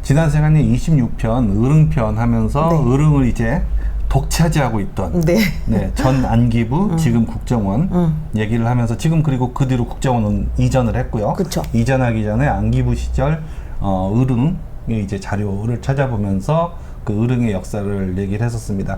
지난 시간에 26편 을응편 하면서 네. 을응을 이제 독차지하고 있던 네. 네, 전 안기부 지금 국정원 얘기를 하면서 지금 그리고 그 뒤로 국정원은 이전을 했고요. 그쵸. 이전하기 전에 안기부 시절 을응의 이제 자료를 찾아보면서 그 을응의 역사를 얘기를 했었습니다.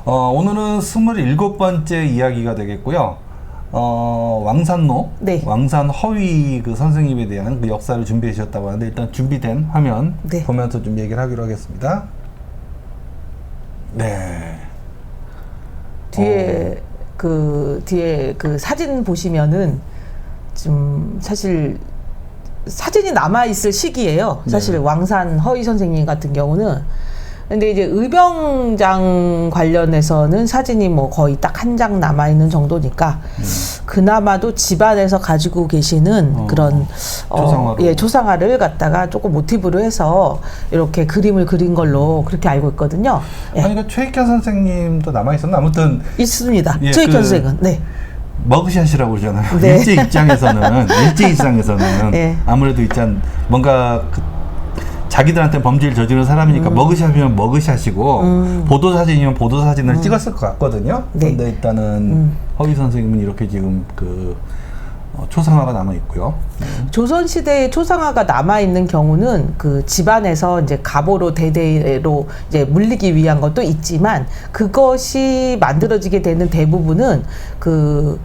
오늘은 27번째 이야기가 되겠고요. 왕산노, 네. 왕산허위 그 선생님에 대한 그 역사를 준비해 주셨다고 하는데 일단 준비된 화면 네. 보면서 좀 얘기를 하기로 하겠습니다. 네. 뒤에 그 사진 보시면은 좀 사실 사진이 남아 있을 시기예요. 사실 네. 왕산허위 선생님 같은 경우는. 근데 이제 의병장 관련해서는 사진이 뭐 거의 딱 한 장 남아 있는 정도니까 그나마도 집안에서 가지고 계시는 그런 초상화로. 초상화를 갖다가 조금 모티브로 해서 이렇게 그림을 그린 걸로 그렇게 알고 있거든요. 예. 아니, 그 최익현 선생님도 남아 있었나? 아무튼 있습니다. 예, 최익현 선생은. 네. 머그샷이라고 그러잖아요. 네. 일제 입장에서는 네. 아무래도 일단 뭔가 자기들한테 범죄를 저지른 사람이니까 머그샷이면 머그샷이고 보도사진이면 보도사진을 찍었을 것 같거든요. 네. 그런데 일단은 허위 선생님은 이렇게 지금 초상화가 남아 있고요. 조선시대의 초상화가 남아있는 경우는 그 집안에서 이제 가보로 대대로 이제 물리기 위한 것도 있지만 그것이 만들어지게 되는 대부분은 그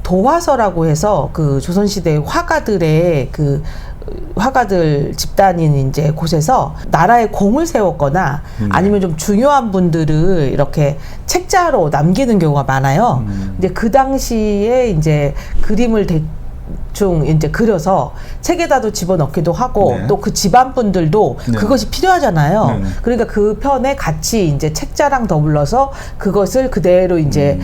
도화서라고 해서 그 조선시대 화가들의 그 화가들 집단인 이제 곳에서 나라에 공을 세웠거나 아니면 좀 중요한 분들을 이렇게 책자로 남기는 경우가 많아요. 이제 그 당시에 이제 그림을 대충 이제 그려서 책에다도 집어넣기도 하고 네. 또 그 집안 분들도 네. 그것이 필요하잖아요. 네. 그러니까 그 편에 같이 이제 책자랑 더불어서 그것을 그대로 이제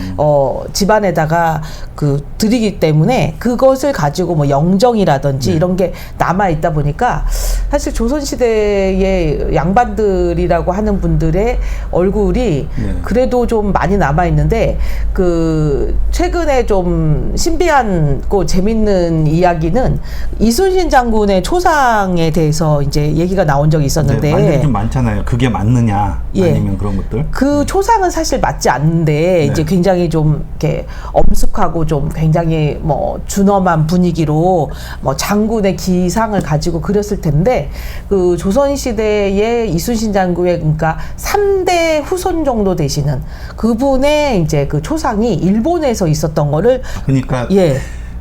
집안에다가 그 드리기 때문에 그것을 가지고 뭐 영정이라든지 네. 이런 게 남아 있다 보니까 사실 조선시대의 양반들이라고 하는 분들의 얼굴이 네. 그래도 좀 많이 남아 있는데 그 최근에 좀 신비하고 재밌는 이야기는 이순신 장군의 초상에 대해서 이제 얘기가 나온 적이 있었는데 말들이 좀 많잖아요. 그게 맞느냐 예. 아니면 그런 것들. 그 초상은 사실 맞지 않는데 네. 이제 굉장히 좀 이렇게 엄숙하고 좀 굉장히 뭐 준엄한 분위기로 뭐 장군의 기상을 가지고 그렸을 텐데 그 조선 시대의 이순신 장군의 그러니까 3대 후손 정도 되시는 그분의 이제 그 초상이 일본에서 있었던 거를 그러니까 예.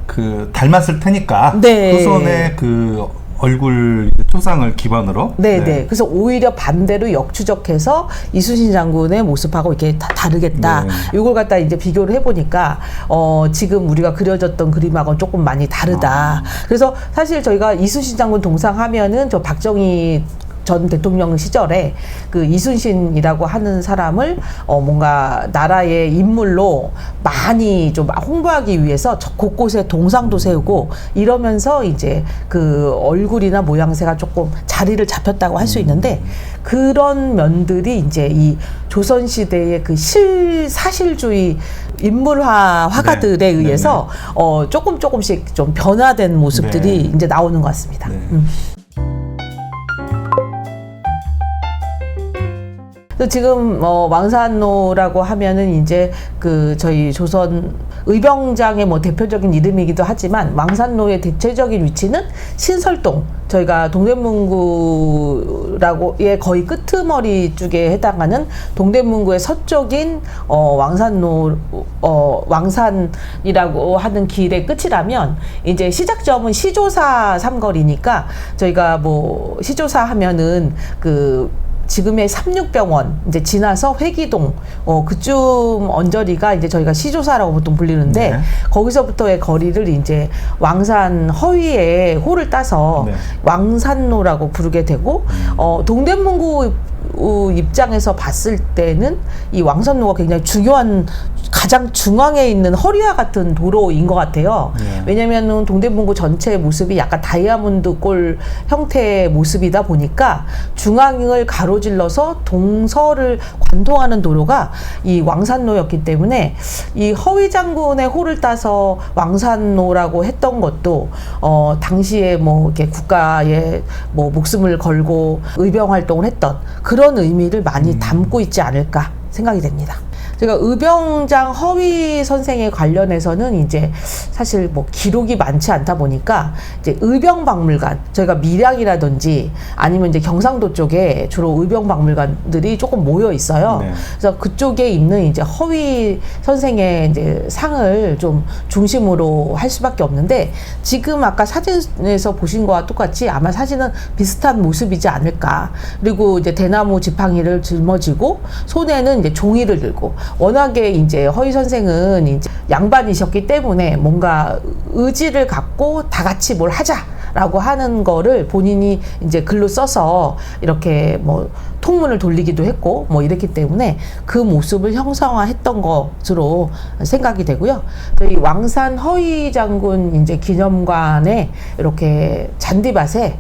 그 닮았을 테니까 네. 후손의 그 얼굴 초상을 기반으로 네. 그래서 오히려 반대로 역추적해서 이순신 장군의 모습하고 이렇게 다 다르겠다. 네. 이걸 갖다 이제 비교를 해보니까 지금 우리가 그려졌던 그림하고는 조금 많이 다르다. 그래서 사실 저희가 이순신 장군 동상하면은 저 박정희 전 대통령 시절에 그 이순신이라고 하는 사람을 뭔가 나라의 인물로 많이 좀 홍보하기 위해서 곳곳에 동상도 세우고 이러면서 이제 그 얼굴이나 모양새가 조금 자리를 잡혔다고 할 수 있는데 그런 면들이 이제 이 조선시대의 그 사실주의 인물화 화가들에 네. 의해서 조금씩 좀 변화된 모습들이 네. 이제 나오는 것 같습니다. 네. 지금 왕산노라고 하면은 이제 그 저희 조선 의병장의 뭐 대표적인 이름이기도 하지만 왕산노의 대체적인 위치는 신설동, 저희가 동대문구라고의 거의 끄트머리 쪽에 해당하는 동대문구의 서쪽인 왕산이라고 하는 길의 끝이라면 이제 시작점은 시조사 삼거리니까 저희가 뭐 시조사 하면은 그 지금의 삼육병원 이제 지나서 회기동 그쯤 언저리가 이제 저희가 시조사라고 보통 불리는데 네. 거기서부터의 거리를 이제 왕산 허위에 호를 따서 네. 왕산로라고 부르게 되고 동대문구 입장에서 봤을 때는 이 왕산로가 굉장히 중요한 가장 중앙에 있는 허리와 같은 도로인 것 같아요. 왜냐면은 동대문구 전체의 모습이 약간 다이아몬드 골 형태의 모습이다 보니까 중앙을 가로질러서 동서를 관통하는 도로가 이 왕산로였기 때문에 이 허위 장군의 호를 따서 왕산로라고 했던 것도 당시에 뭐 이렇게 국가에 뭐 목숨을 걸고 의병 활동을 했던 그런 의미를 많이 담고 있지 않을까 생각이 됩니다. 제가 의병장 허위 선생에 관련해서는 이제 사실 뭐 기록이 많지 않다 보니까 이제 의병박물관, 저희가 밀양이라든지 아니면 이제 경상도 쪽에 주로 의병박물관들이 조금 모여 있어요. 네. 그래서 그쪽에 있는 이제 허위 선생의 이제 상을 좀 중심으로 할 수밖에 없는데 지금 아까 사진에서 보신 거와 똑같이 아마 사진은 비슷한 모습이지 않을까. 그리고 이제 대나무 지팡이를 짊어지고 손에는 이제 종이를 들고 워낙에 이제 허위 선생은 이제 양반이셨기 때문에 뭔가 의지를 갖고 다 같이 뭘 하자라고 하는 거를 본인이 이제 글로 써서 이렇게 뭐 통문을 돌리기도 했고 뭐 이랬기 때문에 그 모습을 형상화했던 것으로 생각이 되고요. 이 왕산 허위 장군 이제 기념관에 이렇게 잔디밭에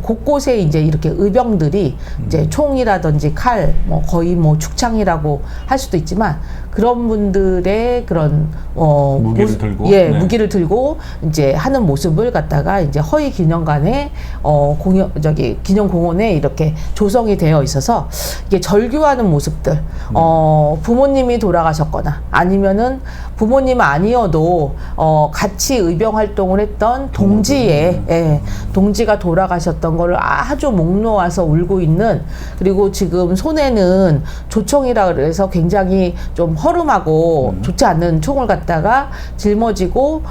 곳곳에 이제 이렇게 의병들이 이제 총이라든지 칼, 뭐 거의 뭐 축창이라고 할 수도 있지만 그런 분들의 그런 무기를 들고 무기를 들고 이제 하는 모습을 갖다가 이제 허위 기념관에 기념공원에 이렇게 조성이 되어 있어서 이게 절규하는 모습들, 부모님이 돌아가셨거나 아니면은 부모님 아니어도 같이 의병 활동을 했던 동지가 돌아가셨던 거를 아주 목 놓아서 울고 있는, 그리고 지금 손에는 조총이라 그래서 굉장히 좀 허름하고 좋지 않는 총을 갖다가 짊어지고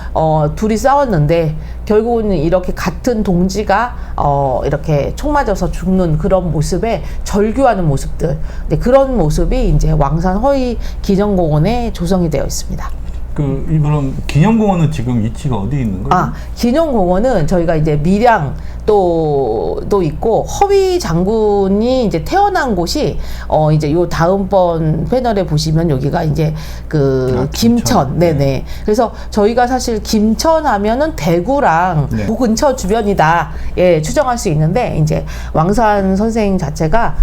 둘이 싸웠는데 결국은 이렇게 같은 동지가 이렇게 총 맞아서 죽는 그런 모습에 절규하는 모습들, 그런 모습이 이제 왕산 허위 기념공원에 조성이 되어 있습니다. 그럼 기념공원은 지금 위치가 어디 있는 거예요? 기념공원은 저희가 이제 밀양 또 있고 허위 장군이 이제 태어난 곳이 이제 요 다음번 패널에 보시면 여기가 이제 김천. 네네. 그래서 저희가 사실 김천 하면은 대구랑 그 근처 주변이다. 예, 추정할 수 있는데 이제 왕산 선생 자체가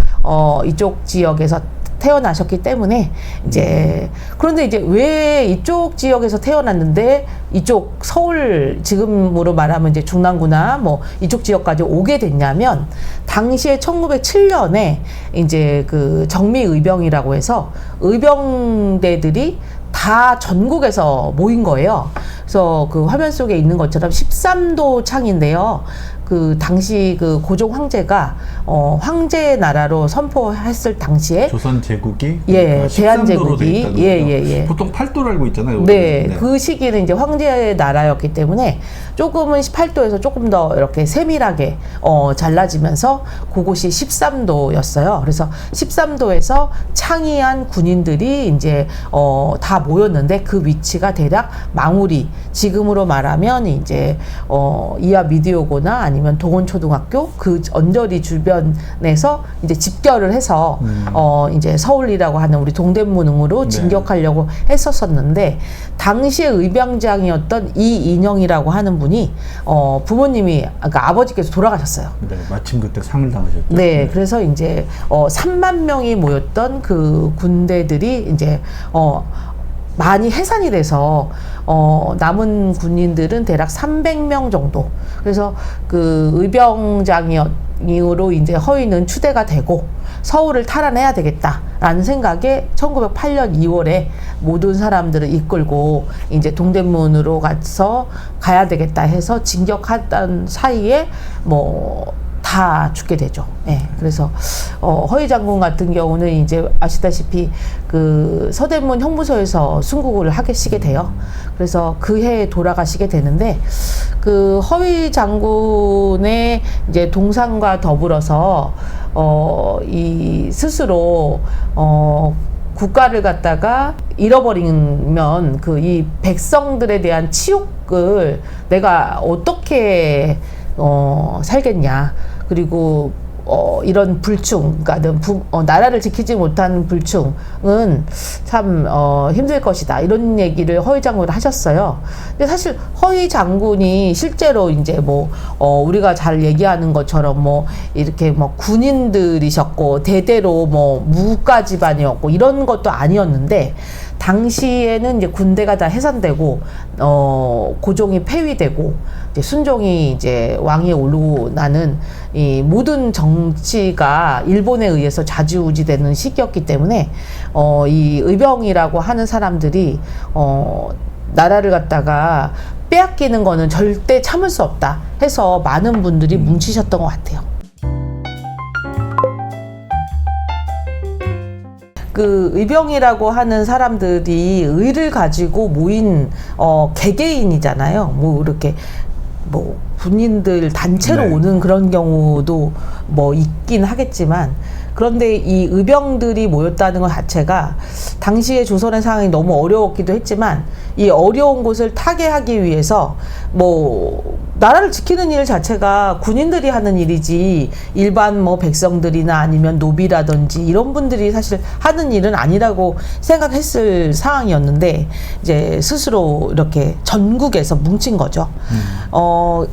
이쪽 지역에서 태어나셨기 때문에 이제 그런데 이제 왜 이쪽 지역에서 태어났는데 이쪽 서울 지금으로 말하면 이제 중랑구나 뭐 이쪽 지역까지 오게 됐냐면 당시에 1907년에 이제 그 정미의병이라고 해서 의병대들이 다 전국에서 모인 거예요. 그래서 그 화면 속에 있는 것처럼 13도 창인데요. 그 당시 그 고종 황제가 황제의 나라로 선포했을 당시에 조선 제국이 대한 제국이 보통 8도를 알고 있잖아요. 네, 그 시기는 이제 황제의 나라였기 때문에 조금은 18도에서 조금 더 이렇게 세밀하게 잘라지면서 그곳이 13도였어요. 그래서 13도에서 창의한 군인들이 이제 다 모였는데 그 위치가 대략 망우리, 지금으로 말하면 이제 이하 미디어고나 아니면 동원초등학교 그 언저리 주변에서 이제 집결을 해서 이제 서울이라고 하는 우리 동대문으로 진격하려고 했었었는데 당시에 의병장이었던 이인영이라고 하는 분이 부모님이 그러니까 아버지께서 돌아가셨어요. 네, 마침 그때 상을 당하셨죠. 네, 그래서 이제 3만 명이 모였던 그 군대들이 이제 많이 해산이 돼서 남은 군인들은 대략 300명 정도. 그래서 그 의병장이로 이제 허위는 추대가 되고 서울을 탈환해야 되겠다라는 생각에 1908년 2월에 모든 사람들을 이끌고 이제 동대문으로 가야 되겠다 해서 진격했던 사이에 다 죽게 되죠. 예. 그래서 허위 장군 같은 경우는 이제 아시다시피 그 서대문 형무소에서 순국을 하시게 돼요. 그래서 그 해에 돌아가시게 되는데 그 허위 장군의 이제 동상과 더불어서 이 스스로 국가를 갖다가 잃어버리면 이 백성들에 대한 치욕을 내가 어떻게 살겠냐. 그리고 이런 불충, 그러니까 나라를 지키지 못한 불충은 참 힘들 것이다, 이런 얘기를 허위 장군은 하셨어요. 근데 사실 허위 장군이 실제로 이제 뭐 우리가 잘 얘기하는 것처럼 뭐 이렇게 뭐 군인들이셨고 대대로 뭐 무가 집안이었고 이런 것도 아니었는데, 당시에는 이제 군대가 다 해산되고 고종이 폐위되고 이제 순종이 이제 왕위에 오르고 나는 이 모든 정치가 일본에 의해서 좌지우지되는 시기였기 때문에 이 의병이라고 하는 사람들이 나라를 갖다가 빼앗기는 거는 절대 참을 수 없다 해서 많은 분들이 뭉치셨던 것 같아요. 그 의병이라고 하는 사람들이 의를 가지고 모인 개개인이잖아요. 뭐 이렇게 뭐 군인들 단체로 네. 오는 그런 경우도 뭐 있긴 하겠지만, 그런데 이 의병들이 모였다는 것 자체가 당시의 조선의 상황이 너무 어려웠기도 했지만, 이 어려운 곳을 타개하기 위해서 뭐 나라를 지키는 일 자체가 군인들이 하는 일이지 일반 뭐 백성들이나 아니면 노비라든지 이런 분들이 사실 하는 일은 아니라고 생각했을 상황이었는데, 이제 스스로 이렇게 전국에서 뭉친 거죠.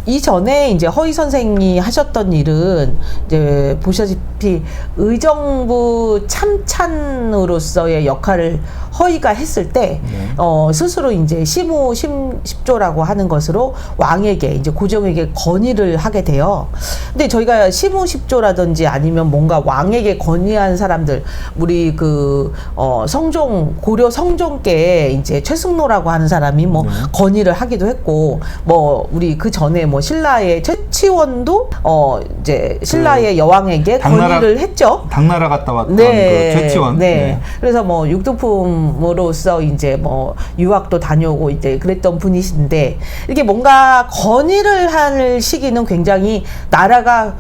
이전에 이제 허희 선생이 하셨던 일은 이제 보시다시피 의정부 참찬으로서의 역할을 허희가 했을 때 스스로 이제 시무십조라고 하는 것으로 왕에게 이제 고종에게 건의를 하게 돼요. 근데 저희가 시무십조라든지 아니면 뭔가 왕에게 건의한 사람들, 우리 그 성종, 고려 성종께 이제 최승로라고 하는 사람이 뭐 건의를 하기도 했고, 뭐 우리 그 전에 뭐 신라의 최치원도 이제 신라의 여왕에게 건의를 했죠. 당나라 갔다 왔던 네, 그 최치원. 네. 그래서 뭐 육두품으로서 이제 뭐 유학도 다녀오고 이제 그랬던 분이신데, 이렇게 뭔가 건의를 할 시기는 굉장히 나라가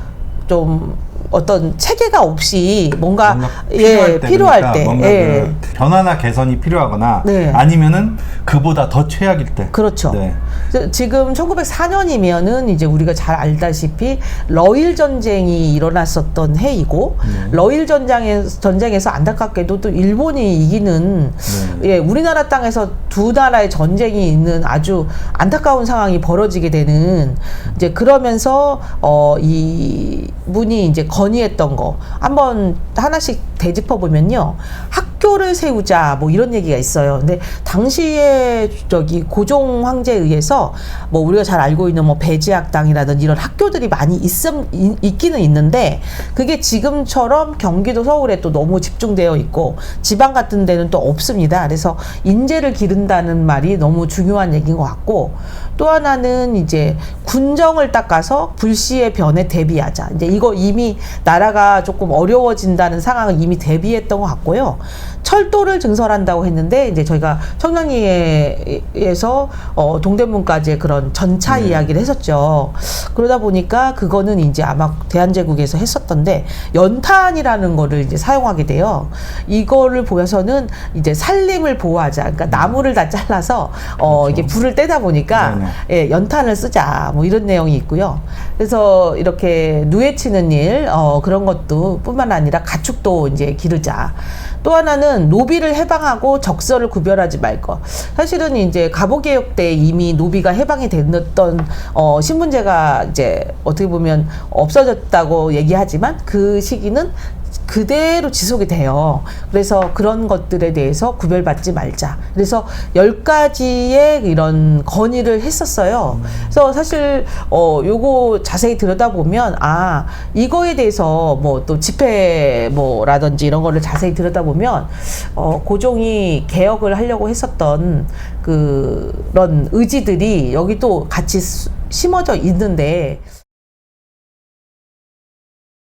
좀 어떤 체계가 없이 뭔가 필요할 때, 뭔가 그 변화나 개선이 필요하거나 네. 아니면은 그보다 더 최악일 때. 그렇죠. 네. 지금 1904년이면은 이제 우리가 잘 알다시피 러일 전쟁이 일어났었던 해이고, 러일 전쟁에서 안타깝게도 또 일본이 이기는 우리나라 땅에서 두 나라의 전쟁이 있는 아주 안타까운 상황이 벌어지게 되는, 이제 그러면서 이 분이 이제 건의했던 거 한번 하나씩 되짚어 보면요, 학교를 세우자 뭐 이런 얘기가 있어요. 근데 당시에 저기 고종 황제에 의해서 뭐 우리가 잘 알고 있는 뭐 배지학당이라든지 이런 학교들이 많이 있기는 있는데, 그게 지금처럼 경기도 서울에 또 너무 집중되어 있고 지방 같은 데는 또 없습니다. 그래서 인재를 기른다는 말이 너무 중요한 얘기인 것 같고, 또 하나는 이제 군정을 닦아서 불시의 변에 대비하자. 이제 이거 이미 나라가 조금 어려워진다는 상황을 이미 대비했던 것 같고요. 철도를 증설한다고 했는데, 이제 저희가 청량리에서 동대문까지의 그런 전차 이야기를 했었죠. 그러다 보니까 그거는 이제 아마 대한제국에서 했었던데, 연탄이라는 거를 이제 사용하게 돼요. 이거를 보여서는 이제 산림을 보호하자. 그러니까 나무를 다 잘라서 그렇죠. 이게 불을 떼다 보니까 연탄을 쓰자. 뭐 이런 내용이 있고요. 그래서 이렇게 누에치는 일 그런 것도 뿐만 아니라 가축도 이제 기르자. 또 하나는 노비를 해방하고 적설을 구별하지 말 것. 사실은 이제 갑오개혁 때 이미 노비가 해방이 됐던 신분제가 이제 어떻게 보면 없어졌다고 얘기하지만, 그 시기는 그대로 지속이 돼요. 그래서 그런 것들에 대해서 구별받지 말자. 그래서 10가지의 이런 건의를 했었어요. 그래서 사실 요거 자세히 들여다보면, 이거에 대해서 뭐 또 집회 뭐라든지 이런 거를 자세히 들여다보면 고종이 개혁을 하려고 했었던 그런 의지들이 여기 또 같이 심어져 있는데,